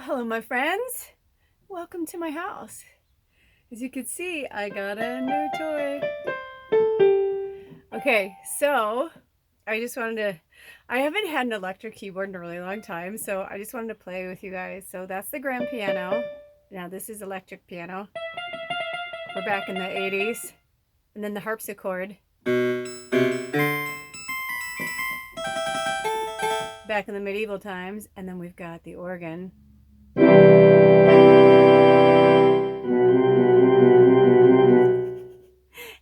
Hello, my friends. Welcome to my house. As you can see, I got a new toy. Okay, so I haven't had an electric keyboard in a really long time, so I just wanted to play with you guys. So that's the grand piano. Now this is electric piano. We're back in the 80s. And then the harpsichord. Back in the medieval times. And then we've got the organ. And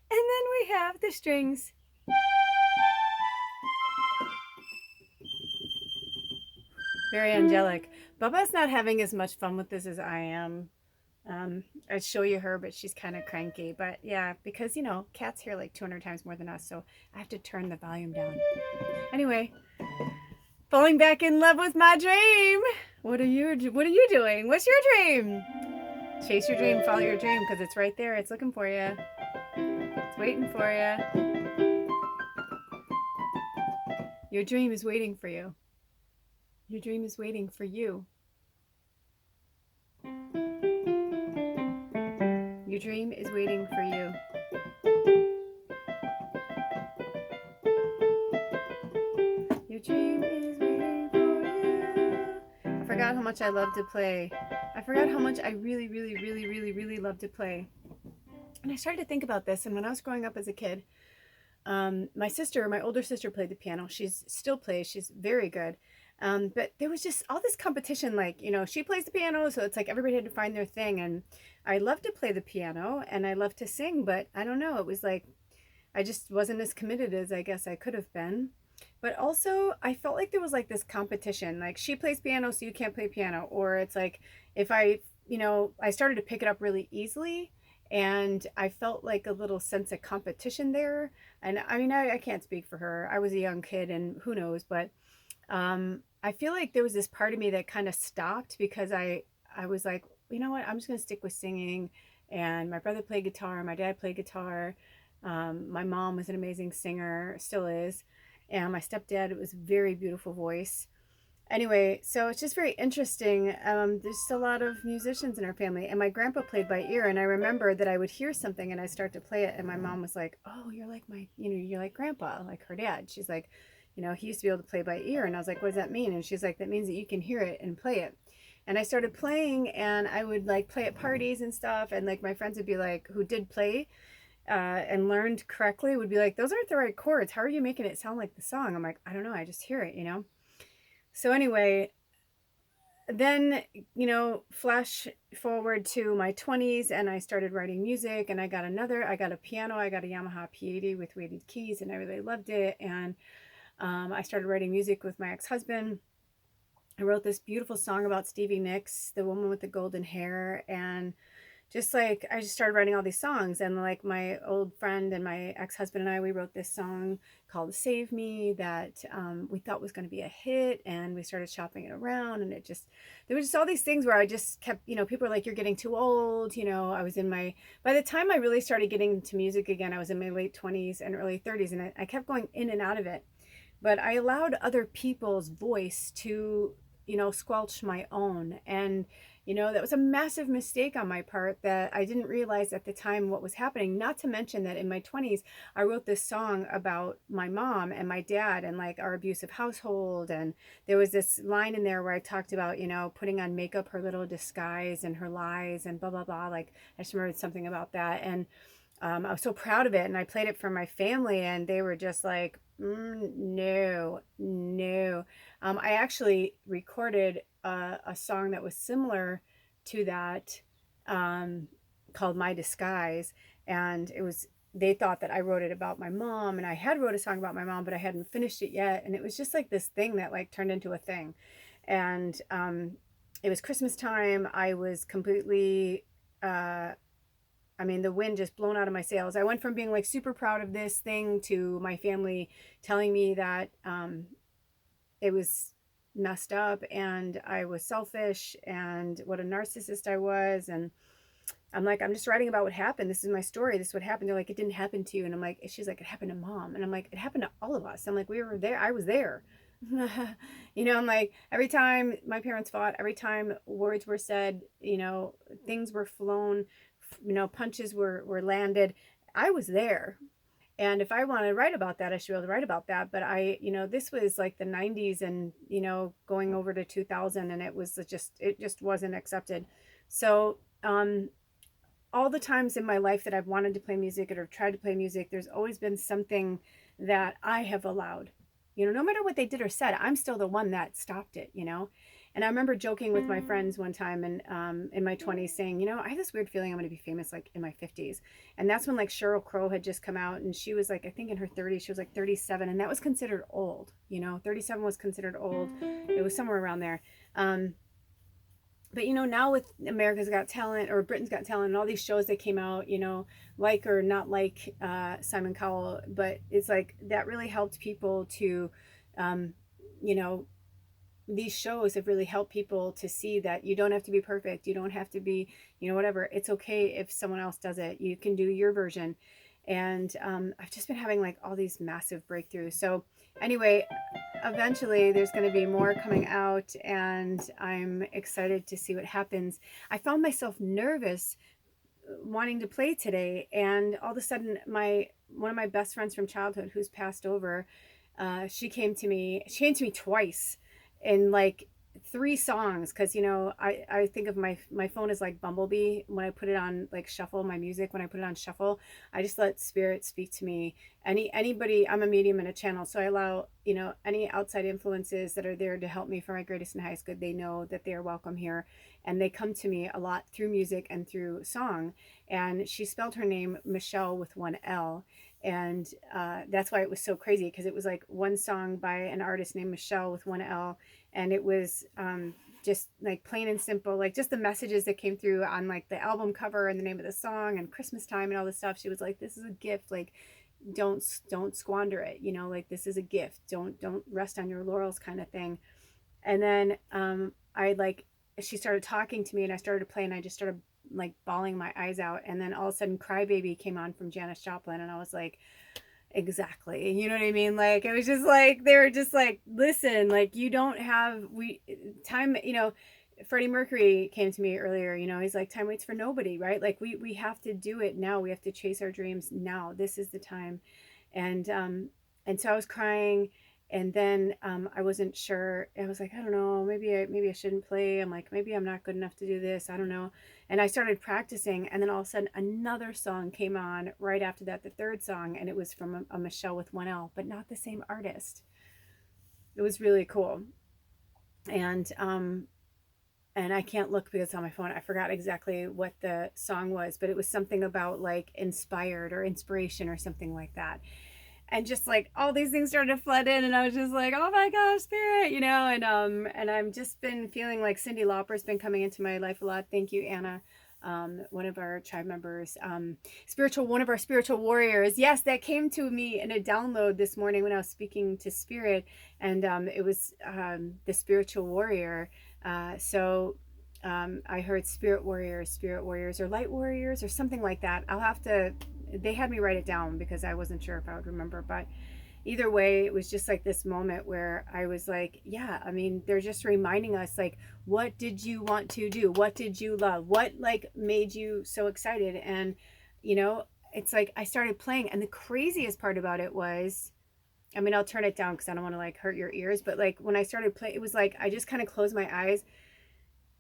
then we have the strings. Very angelic. Bubba's not having as much fun with this as I am. I'd show you her, but she's kind of cranky. But yeah, because, cats hear like 200 times more than us, so I have to turn the volume down. Anyway, falling back in love with my dream. What are you doing? What's your dream? Chase your dream, follow your dream, because it's right there. It's looking for you. It's waiting for you. Your dream is waiting for you. Your dream is waiting for you. Your dream is waiting for you. Your dream is waiting for you. I forgot how much I love to play. I forgot how much I really, really, really, really, really love to play. And I started to think about this, and when I was growing up as a kid, my older sister played the piano. She still plays. She's very good. But there was just all this competition, like, she plays the piano, so it's like everybody had to find their thing. And I love to play the piano and I love to sing, but I don't know, it was like I just wasn't as committed as I guess I could have been. But also I felt like there was like this competition, like she plays piano, so you can't play piano. Or it's like if I started to pick it up really easily, and I felt like a little sense of competition there. And I mean, I can't speak for her. I was a young kid and who knows, but I feel like there was this part of me that kind of stopped because I was like, you know what, I'm just going to stick with singing. And my brother played guitar, my dad played guitar. My mom was an amazing singer, still is. And my stepdad, it was a very beautiful voice. Anyway, so it's just very interesting. There's a lot of musicians in our family, and my grandpa played by ear. And I remember that I would hear something and I start to play it, and my mom was like, "Oh, you're like you're like grandpa, like her dad." She's like, he used to be able to play by ear. And I was like, "What does that mean?" And she's like, "That means that you can hear it and play it." And I started playing, and I would like play at parties and stuff, and like my friends would be like, who did play and learned correctly, would be like, "Those aren't the right chords. How are you making it sound like the song?" I'm like, "I don't know. I just hear it." So anyway, then, flash forward to my 20s, and I started writing music, and I got a piano. I got a Yamaha P80 with weighted keys, and I really loved it. And I started writing music with my ex-husband. I wrote this beautiful song about Stevie Nicks, the woman with the golden hair. And I just started writing all these songs. And like my old friend and my ex-husband and I, we wrote this song called Save Me that we thought was going to be a hit. And we started shopping it around, and there was just all these things where I just kept, people are like, "You're getting too old." By the time I really started getting into music again, I was in my late 20s and early 30s, and I kept going in and out of it. But I allowed other people's voice to, squelch my own. And, that was a massive mistake on my part that I didn't realize at the time what was happening. Not to mention that in my 20s, I wrote this song about my mom and my dad and like our abusive household. And there was this line in there where I talked about, putting on makeup, her little disguise and her lies and blah, blah, blah. Like I just remembered something about that. And I was so proud of it, and I played it for my family, and they were just like, no, no. I actually recorded a song that was similar to that, called My Disguise, and they thought that I wrote it about my mom, and I had wrote a song about my mom, but I hadn't finished it yet, and it was just like this thing that like turned into a thing. And it was Christmas time. I was completely the wind just blown out of my sails. I went from being like super proud of this thing to my family telling me that it was messed up and I was selfish and what a narcissist I was. And I'm like, "I'm just writing about what happened. This is my story. This is what happened." They're like, "It didn't happen to you." And I'm like, she's like, "It happened to mom." And I'm like, "It happened to all of us." I'm like, "We were there. I was there. You know, I'm like, every time my parents fought, every time words were said, you know, things were flown, you know, punches were landed, I was there. And if I want to write about that, I should be able to write about that. But you know, this was like the 90s and, you know, going over to 2000, and it just wasn't accepted. So, all the times in my life that I've wanted to play music or tried to play music, there's always been something that I have allowed. You know, no matter what they did or said, I'm still the one that stopped it, you know? And I remember joking with my friends one time and in my 20s saying, you know, I have this weird feeling I'm going to be famous like in my 50s. And that's when like Sheryl Crow had just come out and she was like, I think in her 30s, she was like 37. And that was considered old, you know, 37 was considered old. It was somewhere around there. But you know, now with America's Got Talent or Britain's Got Talent and all these shows that came out, you know, like or not like Simon Cowell, but it's like that really helped people to, um, you know, these shows have really helped people to see that you don't have to be perfect. You don't have to be, you know, whatever. It's okay if someone else does it. You can do your version. And I've just been having like all these massive breakthroughs. So anyway, eventually there's going to be more coming out and I'm excited to see what happens. I found myself nervous wanting to play today, and all of a sudden my one of my best friends from childhood who's passed over, she came to me twice in like three songs, because you know I think of my phone as like Bumblebee. When I put it on like shuffle, my music, when I put it on shuffle, I just let spirit speak to me. Anybody, I'm a medium and a channel, so I allow, you know, any outside influences that are there to help me for my greatest and highest good. They know that they are welcome here, and they come to me a lot through music and through song. And she spelled her name Michelle with one L, and that's why it was so crazy, because it was like one song by an artist named Michelle with one L, and it was just like plain and simple, like just the messages that came through on like the album cover and the name of the song and Christmas time and all this stuff. She was like, this is a gift, like don't squander it, you know, like this is a gift, don't rest on your laurels, kind of thing. And then I like, she started talking to me and I started to play and I just started like bawling my eyes out. And then all of a sudden Crybaby came on from Janis Joplin, and I was like, exactly, you know what I mean? Like it was just like they were just like, listen, like you don't have we time, you know. Freddie Mercury came to me earlier, you know, he's like, time waits for nobody, right? Like we have to do it now. We have to chase our dreams now. This is the time. And and so I was crying, and then I wasn't sure. I was like, I don't know, maybe I shouldn't play. I'm like, maybe I'm not good enough to do this. I don't know. And I started practicing, and then all of a sudden another song came on right after that, the third song, and it was from a Michelle with one L, but not the same artist. It was really cool. And and I can't look because it's on my phone. I forgot exactly what the song was, but it was something about like inspired or inspiration or something like that. And just like all these things started to flood in, and I was just like, oh my gosh, spirit, you know. And I've just been feeling like Cyndi Lauper's been coming into my life a lot. Thank you, Anna, one of our tribe members, one of our spiritual warriors. Yes, that came to me in a download this morning when I was speaking to spirit, and it was the spiritual warrior. I heard spirit warriors, or light warriors, or something like that. I'll have to. They had me write it down because I wasn't sure if I would remember. But either way, it was just like this moment where I was like, yeah, I mean, they're just reminding us, like, what did you want to do? What did you love? What like made you so excited? And you know, it's like I started playing, and the craziest part about it was, I mean, I'll turn it down because I don't want to like hurt your ears, but like when I started playing, it was like I just kind of closed my eyes,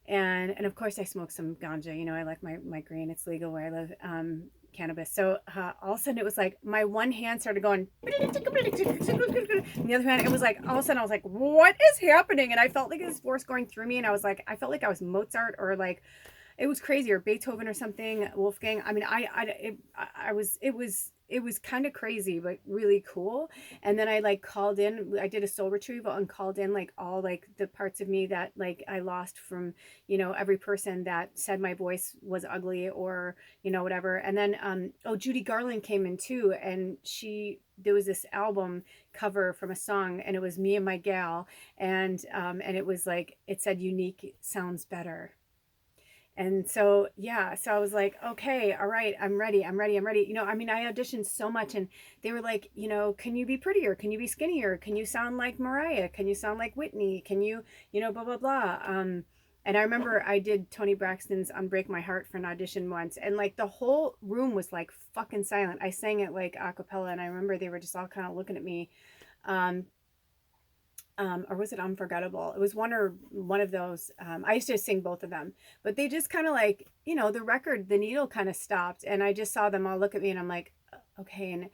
and of course I smoke some ganja. You know, I like my green. It's legal where I live. Cannabis. So all of a sudden it was like my one hand started going, and the other hand, it was like all of a sudden I was like, what is happening? And I felt like this force going through me, and I was like, I felt like I was Mozart, or like it was crazy, or Beethoven or something, Wolfgang. I mean, it was kind of crazy, but really cool. And then I like called in, I did a soul retrieval and called in like all like the parts of me that like I lost from, you know, every person that said my voice was ugly, or, you know, whatever. And then, oh, Judy Garland came in too. And there was this album cover from a song, and it was Me and My Gal. And it was like, it said unique sounds better. And so, yeah, so I was like, okay, all right, I'm ready. I'm ready. I'm ready. You know, I mean, I auditioned so much and they were like, you know, can you be prettier? Can you be skinnier? Can you sound like Mariah? Can you sound like Whitney? Can you, blah, blah, blah. And I remember I did Tony Braxton's Unbreak My Heart for an audition once. And like the whole room was like fucking silent. I sang it like a cappella. And I remember they were just all kind of looking at me. Um, or was it Unforgettable? It was one of those. I used to sing both of them, but they just kind of like, the record, the needle kind of stopped, and I just saw them all look at me, and I'm like, okay, and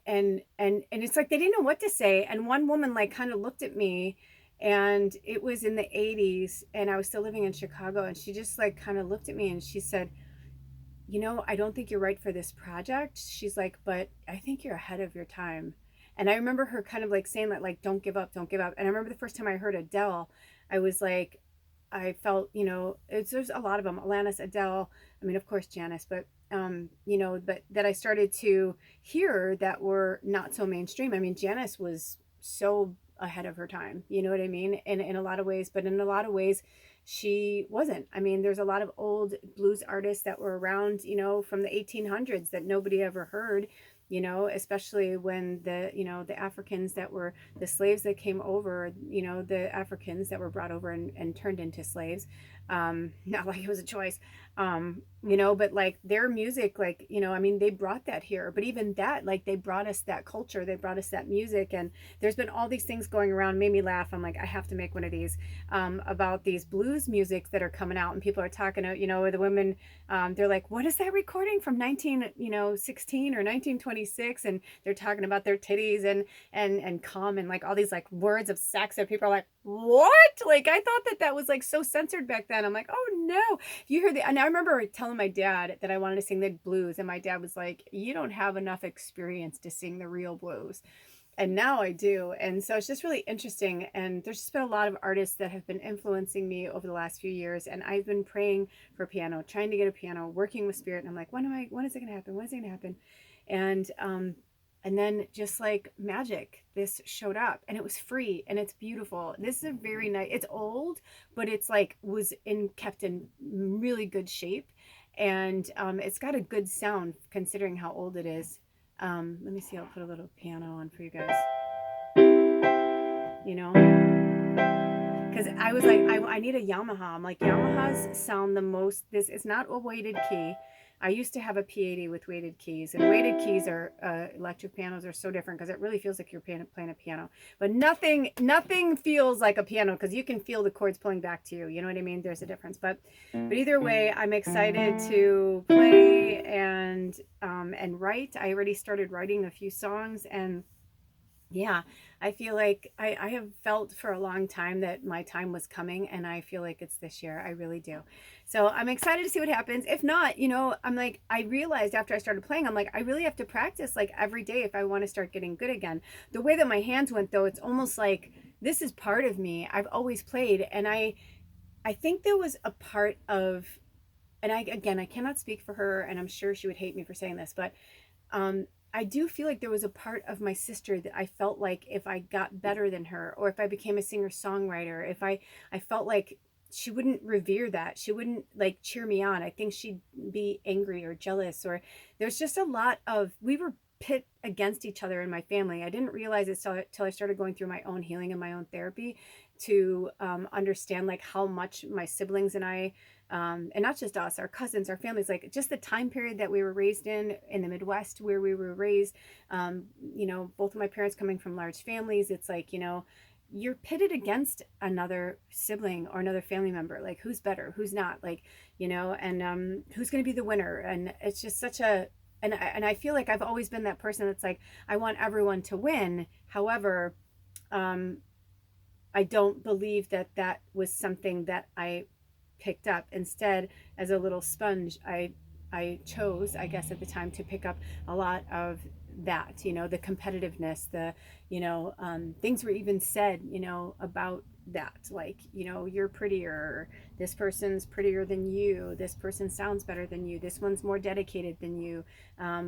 it's like they didn't know what to say, and one woman like kind of looked at me, and it was in the '80s, and I was still living in Chicago, and she just like kind of looked at me, and she said, I don't think you're right for this project. She's like, but I think you're ahead of your time. And I remember her kind of like saying that, like, don't give up, don't give up. And I remember the first time I heard Adele, I was like, I felt, there's a lot of them, Alanis, Adele, I mean, of course, Janice, but, but that I started to hear that were not so mainstream. I mean, Janice was so ahead of her time, you know what I mean? In a lot of ways, but in a lot of ways, she wasn't. I mean, there's a lot of old blues artists that were around, from the 1800s that nobody ever heard, especially when the Africans that were the slaves that came over, the Africans that were brought over and turned into slaves. Not like it was a choice, but like their music, like, I mean, they brought that here, but even that, like, they brought us that culture, they brought us that music. And there's been all these things going around, made me laugh. I'm like, I have to make one of these, about these blues music that are coming out, and people are talking to, the women, they're like, what is that recording from 1916 or 1926? And they're talking about their titties and cum and like all these like words of sex that people are like, what? Like, I thought that was like so censored back then. I'm like, oh no. You heard the, and I remember telling my dad that I wanted to sing the blues, and my dad was like, you don't have enough experience to sing the real blues. And now I do. And so it's just really interesting. And there's just been a lot of artists that have been influencing me over the last few years. And I've been praying for a piano, trying to get a piano, working with spirit. And I'm like, when is it going to happen? When is it going to happen? And then just like magic, this showed up, and it was free, and it's beautiful. This is a very nice, it's old, but it's like kept in really good shape. And it's got a good sound considering how old it is. Let me see, I'll put a little piano on for you guys, you know, because I was like, I need a Yamaha. I'm like, Yamahas sound the most, this is not a weighted key. I used to have a P80 with weighted keys, and weighted keys are, electric pianos are so different because it really feels like you're playing a piano. But nothing feels like a piano because you can feel the chords pulling back to you. You know what I mean? There's a difference. But either way, I'm excited to play and write. I already started writing a few songs, and yeah, I feel like I have felt for a long time that my time was coming, and I feel like it's this year. I really do. So I'm excited to see what happens. If not, I'm like, I realized after I started playing, I'm like, I really have to practice like every day if I want to start getting good again. The way that my hands went, though, it's almost like this is part of me. I've always played, and I think there was a part of, and I cannot speak for her, and I'm sure she would hate me for saying this, but I do feel like there was a part of my sister that I felt like if I got better than her, or if I became a singer-songwriter, if I felt like she wouldn't revere that, she wouldn't like cheer me on. I think she'd be angry or jealous, or there's just a lot of, we were pit against each other in my family. I didn't realize it till I started going through my own healing and my own therapy to understand like how much my siblings and I, and not just us, our cousins, our families, like just the time period that we were raised in the Midwest where we were raised, both of my parents coming from large families. It's like, you're pitted against another sibling or another family member, like who's better, who's not, like, and who's going to be the winner. And it's just such a, and I feel like I've always been that person that's like, I want everyone to win. However, I don't believe that was something that I picked up. Instead, as a little sponge, I chose, I guess at the time, to pick up a lot of that, the competitiveness, the, things were even said, about that, like, you're prettier, this person's prettier than you, this person sounds better than you, this one's more dedicated than you,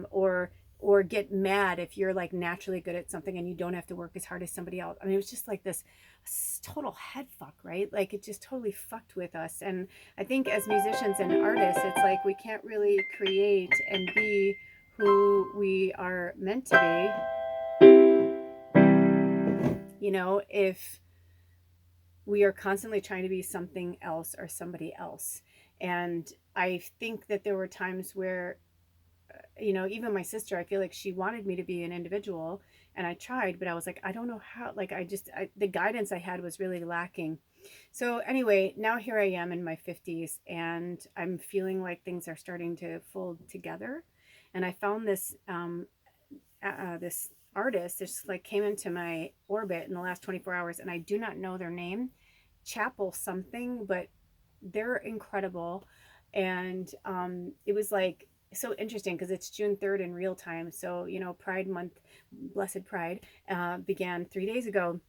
or or get mad if you're like naturally good at something and you don't have to work as hard as somebody else. I mean, it was just like this total head fuck, right? Like it just totally fucked with us. And I think as musicians and artists, it's like we can't really create and be who we are meant to be, if we are constantly trying to be something else or somebody else. And I think that there were times where, even my sister, I feel like she wanted me to be an individual, and I tried, but I was like, I don't know how, like, the guidance I had was really lacking. So anyway, now here I am in my 50s, and I'm feeling like things are starting to fold together. And I found this artist just like came into my orbit in the last 24 hours, and I do not know their name, Chapel something, but they're incredible. And it was like so interesting because it's June 3rd in real time. So, Pride Month, Blessed Pride, began 3 days ago.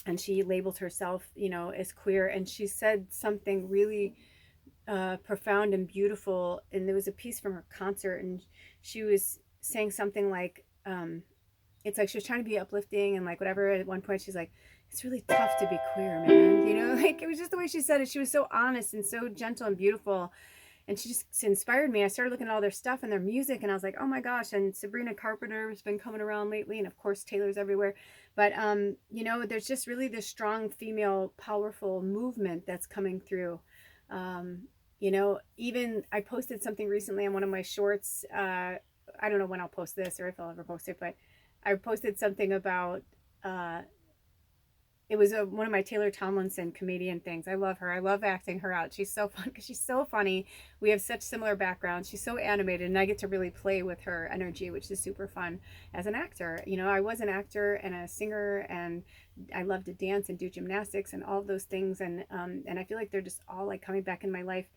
And she labeled herself, as queer. And she said something really profound and beautiful. And there was a piece from her concert, and she was saying something like, it's like she was trying to be uplifting and like whatever. At one point, she's like, it's really tough to be queer, man. Like it was just the way she said it. She was so honest and so gentle and beautiful. And she just inspired me. I started looking at all their stuff and their music, and I was like, oh my gosh. And Sabrina Carpenter has been coming around lately, and of course Taylor's everywhere. But there's just really this strong female powerful movement that's coming through. Even I posted something recently on one of my shorts. I don't know when I'll post this or if I'll ever post it, but I posted something about it was one of my Taylor Tomlinson comedian things. I love her. I love acting her out. She's so fun because she's so funny. We have such similar backgrounds. She's so animated, and I get to really play with her energy, which is super fun as an actor. I was an actor and a singer, and I love to dance and do gymnastics and all of those things. And I feel like they're just all like coming back in my life.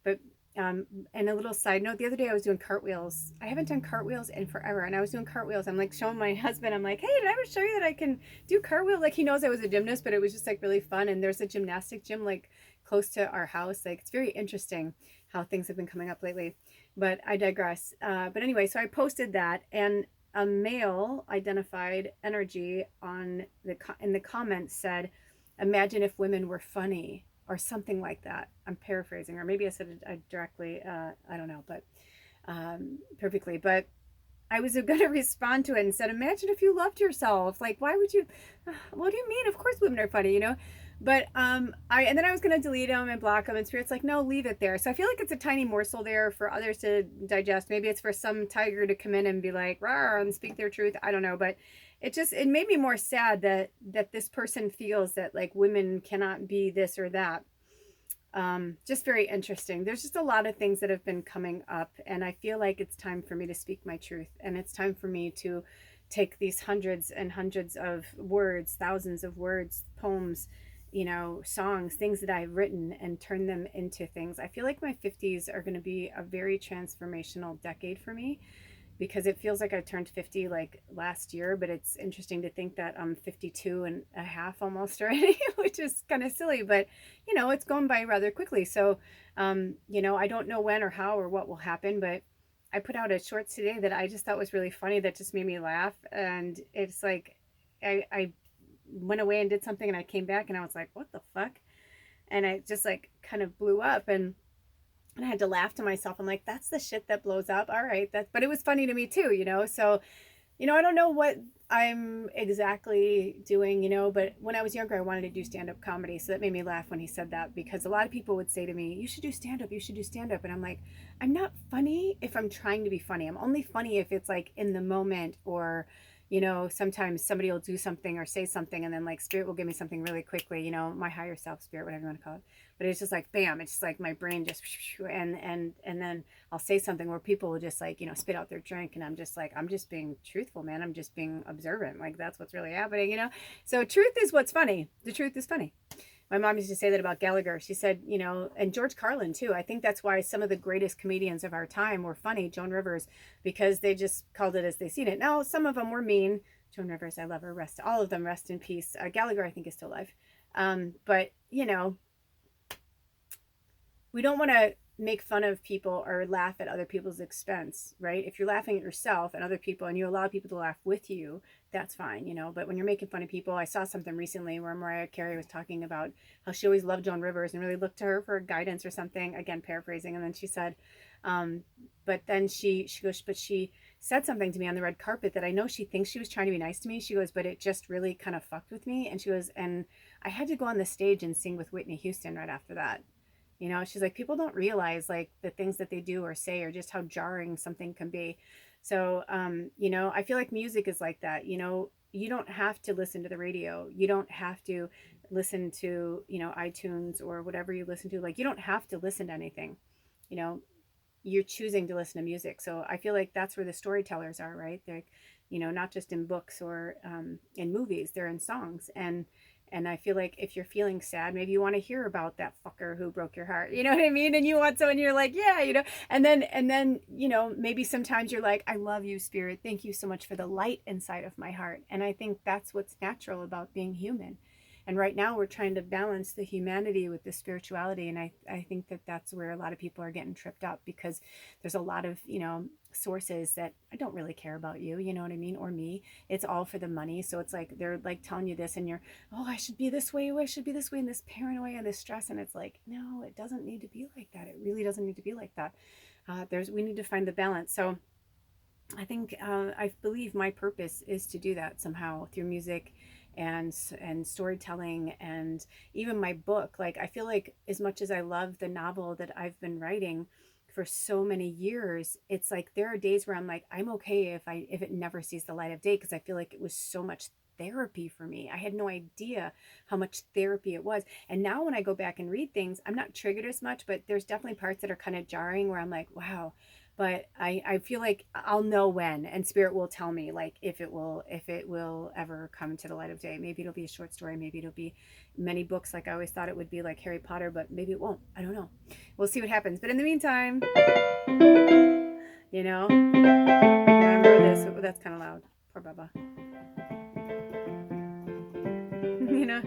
But and a little side note, the other day I was doing cartwheels. I haven't done cartwheels in forever, and I was doing cartwheels. I'm like showing my husband, I'm like, hey, did I ever show you that I can do cartwheels? Like, he knows I was a gymnast, but it was just like really fun. And there's a gymnastic gym like close to our house. Like, it's very interesting how things have been coming up lately, but I digress. But anyway, so I posted that, and a male identified energy in the comments said, imagine if women were funny, or something like that. I'm paraphrasing, or maybe I said it directly. I don't know, but perfectly. But I was going to respond to it and said, imagine if you loved yourself. Like, why would you? What do you mean? Of course women are funny, But and then I was going to delete them and block them, and Spirit's like, no, leave it there. So I feel like it's a tiny morsel there for others to digest. Maybe it's for some tiger to come in and be like, rawr, and speak their truth. I don't know, but it made me more sad that this person feels that like women cannot be this or that. Just very interesting. There's just a lot of things that have been coming up, and I feel like it's time for me to speak my truth, and it's time for me to take these hundreds and hundreds of words, thousands of words, poems, songs, things that I've written, and turn them into things. I feel like my 50s are going to be a very transformational decade for me, because it feels like I turned 50 like last year, but it's interesting to think that I'm 52 and a half almost already, which is kind of silly, but it's going by rather quickly. So, I don't know when or how or what will happen, but I put out a short today that I just thought was really funny, that just made me laugh. And it's like, I went away and did something, and I came back and I was like, what the fuck? And I just like kind of blew up, and I had to laugh to myself. I'm like, that's the shit that blows up. All right. But it was funny to me too, So, I don't know what I'm exactly doing, but when I was younger, I wanted to do stand-up comedy. So that made me laugh when he said that, because a lot of people would say to me, you should do stand-up, you should do stand-up. And I'm like, I'm not funny if I'm trying to be funny. I'm only funny if it's like in the moment, or, sometimes somebody will do something or say something, and then like Spirit will give me something really quickly, my higher self, Spirit, whatever you want to call it. But it's just like, bam, it's just like my brain just, and then I'll say something where people will just like, spit out their drink, and I'm just like, I'm just being truthful, man. I'm just being observant. Like, that's what's really happening, So truth is what's funny. The truth is funny. My mom used to say that about Gallagher. She said, and George Carlin too. I think that's why some of the greatest comedians of our time were funny. Joan Rivers, because they just called it as they seen it. Now, some of them were mean. Joan Rivers, I love her. All of them rest in peace. Gallagher, I think, is still alive. But we don't want to make fun of people or laugh at other people's expense, right? If you're laughing at yourself and other people and you allow people to laugh with you, that's fine, you know. But when you're making fun of people, I saw something recently where Mariah Carey was talking about how she always loved Joan Rivers and really looked to her for guidance or something, again paraphrasing, and then she said, but then she goes, but she said something to me on the red carpet that I know she thinks she was trying to be nice to me. She goes, but it just really kind of fucked with me. And she goes, and I had to go on the stage and sing with Whitney Houston right after that. You know, she's like, people don't realize like the things that they do or say or just how jarring something can be. So, you know, I feel like music is like that. You know, you don't have to listen to the radio. You don't have to listen to, you know, iTunes or whatever you listen to. Like, you don't have to listen to anything. You know, you're choosing to listen to music. So I feel like that's where the storytellers are, right? They're, you know, not just in books or in movies, they're in songs. And I feel like if you're feeling sad, maybe you want to hear about that fucker who broke your heart. You know what I mean? And you want someone, you're like, yeah, you know, and then, you know, maybe sometimes you're like, I love you, Spirit. Thank you so much for the light inside of my heart. And I think that's what's natural about being human. And right now we're trying to balance the humanity with the spirituality. And I think that that's where a lot of people are getting tripped up, because there's a lot of, you know, sources that I don't really care about you, you know what I mean? Or me. It's all for the money. So it's like, they're like telling you this and you're, oh, I should be this way. Oh, I should be this way, and this paranoia and this stress. And it's like, no, it doesn't need to be like that. It really doesn't need to be like that. We need to find the balance. So I think, I believe my purpose is to do that somehow through music and storytelling, and even my book. Like, I feel like as much as I love the novel that I've been writing for so many years, it's like there are days where I'm like, I'm okay if it never sees the light of day, because I feel like it was so much therapy for me. I had no idea how much therapy it was. And now when I go back and read things, I'm not triggered as much, but there's definitely parts that are kind of jarring where I'm like, wow. But I feel like I'll know when, and Spirit will tell me like if it will ever come to the light of day. Maybe it'll be a short story, maybe it'll be many books like I always thought it would be, like Harry Potter, but maybe it won't. I don't know. We'll see what happens. But in the meantime, you know, remember this. Oh, that's kind of loud. Poor Bubba. You know,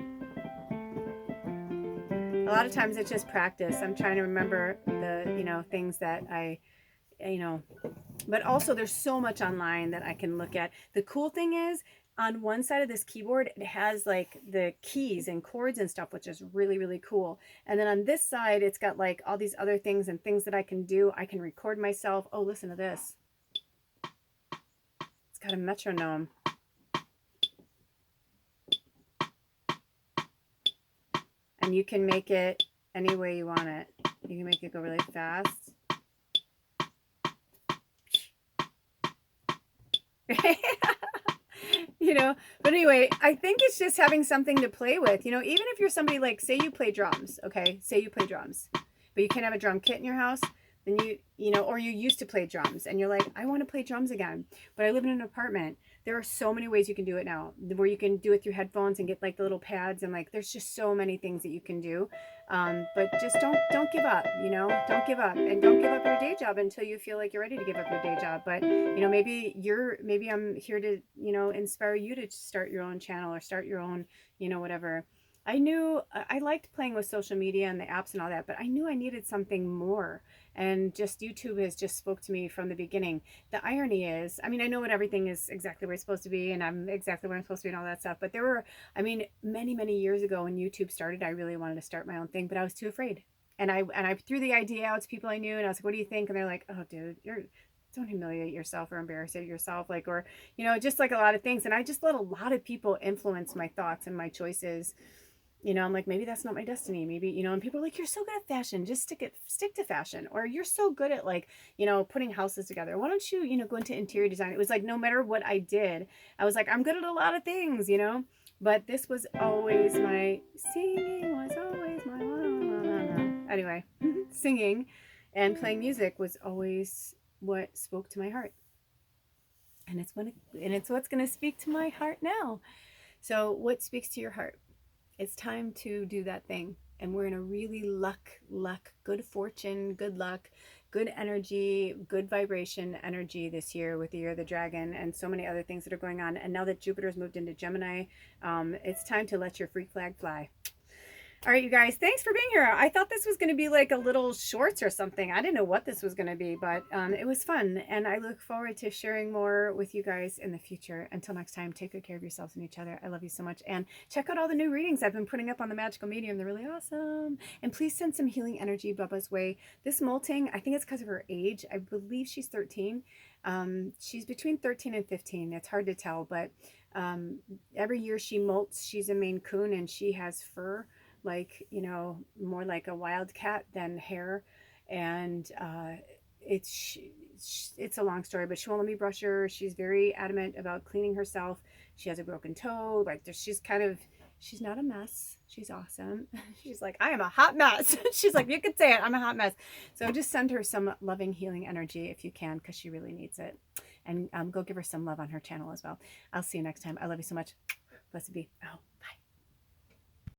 a lot of times it's just practice. I'm trying to remember the, you know, things that you know, but also there's so much online that I can look at. The cool thing is, on one side of this keyboard, it has like the keys and chords and stuff, which is really, really cool. And then on this side, it's got like all these other things and things that I can do. I can record myself. Oh, listen to this. It's got a metronome. And you can make it any way you want it. You can make it go really fast. You know, but anyway, I think it's just having something to play with. You know, even if you're somebody like, say you play drums, okay, say you play drums, but you can't have a drum kit in your house, then you know, or you used to play drums and you're like, I want to play drums again, but I live in an apartment. There are so many ways you can do it now, where you can do it through headphones and get like the little pads, and like there's just so many things that you can do. But just don't give up, you know, don't give up, and don't give up your day job until you feel like you're ready to give up your day job. But you know, maybe I'm here to, you know, inspire you to start your own channel or start your own, you know, whatever. I knew I liked playing with social media and the apps and all that, but I knew I needed something more. And just YouTube has just spoke to me from the beginning. The irony is, I mean, I know what everything is exactly where it's supposed to be, and I'm exactly where I'm supposed to be and all that stuff. But there were, I mean, many, many years ago when YouTube started, I really wanted to start my own thing, but I was too afraid. And I threw the idea out to people I knew, and I was like, what do you think? And they're like, oh, dude, don't humiliate yourself or embarrass yourself, like, or, you know, just like a lot of things. And I just let a lot of people influence my thoughts and my choices. You know, I'm like, maybe that's not my destiny. Maybe, you know, and people are like, you're so good at fashion. Just stick to fashion. Or you're so good at, like, you know, putting houses together. Why don't you, you know, go into interior design? It was like, no matter what I did, I was like, I'm good at a lot of things, you know, but this was always my, singing was always my, anyway, singing and playing music was always what spoke to my heart. And it's what's going to speak to my heart now. So what speaks to your heart? It's time to do that thing. And we're in a really good fortune, good luck, good energy, good vibration energy this year with the Year of the Dragon and so many other things that are going on. And now that Jupiter's moved into Gemini, it's time to let your freak flag fly. All right, you guys, thanks for being here. I thought this was going to be like a little shorts or something. I didn't know what this was going to be, but it was fun. And I look forward to sharing more with you guys in the future. Until next time, take good care of yourselves and each other. I love you so much. And check out all the new readings I've been putting up on the Magical Medium. They're really awesome. And please send some healing energy Bubba's way. This molting, I think it's because of her age. I believe she's 13. She's between 13 and 15. It's hard to tell, but every year she molts. She's a Maine Coon and she has fur like, you know, more like a wildcat than hair. And it's it's a long story, but she won't let me brush her. She's very adamant about cleaning herself. She has a broken toe. Like she's kind of, she's not a mess. She's awesome. She's like, I am a hot mess. She's like, you could say it. I'm a hot mess. So just send her some loving, healing energy if you can, because she really needs it. And go give her some love on her channel as well. I'll see you next time. I love you so much. Blessed be. Oh, bye.